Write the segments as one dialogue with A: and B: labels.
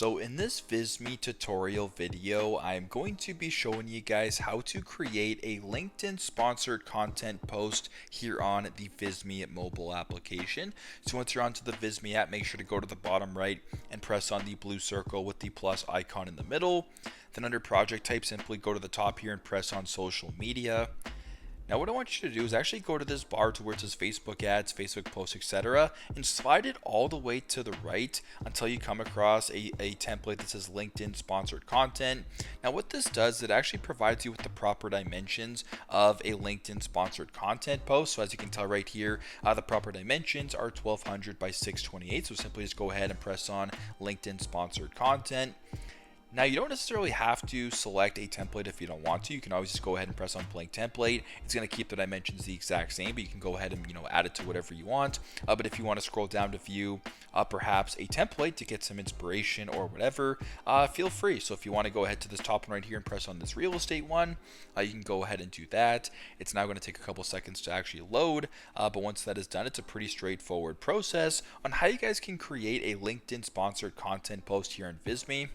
A: So in this Visme tutorial video, I'm going to be showing you guys how to create a LinkedIn sponsored content post here on the Visme mobile application. So once you're onto the Visme app, make sure to go to the bottom right and press on the blue circle with the plus icon in the middle. Then under project type, simply go to the top here and press on social media. Now what I want you to do is actually go to this bar to where it says Facebook ads, Facebook posts, etc. and slide it all the way to the right until you come across a template that says LinkedIn sponsored content. Now what this does, it actually provides you with the proper dimensions of a LinkedIn sponsored content post. So as you can tell right here, the proper dimensions are 1200 by 628. So simply just go ahead and press on LinkedIn sponsored content. Now you don't necessarily have to select a template if you don't want to. You can always just go ahead and press on blank template. It's going to keep the dimensions the exact same, but you can go ahead and add it to whatever you want. But if you want to scroll down to view perhaps a template to get some inspiration or whatever, feel free. So if you want to go ahead to this top one right here and press on this real estate one, you can go ahead and do that. It's now going to take a couple seconds to actually load, but once that is done, it's a pretty straightforward process on how you guys can create a LinkedIn sponsored content post here in Visme.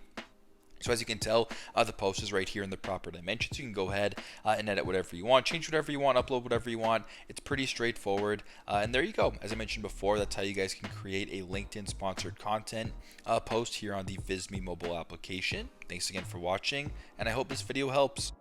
A: So as you can tell, the post is right here in the proper dimensions. You can go ahead and edit whatever you want, change whatever you want, upload whatever you want. It's pretty straightforward. And there you go. As I mentioned before, that's how you guys can create a LinkedIn sponsored content post here on the Visme mobile application. Thanks again for watching, and I hope this video helps.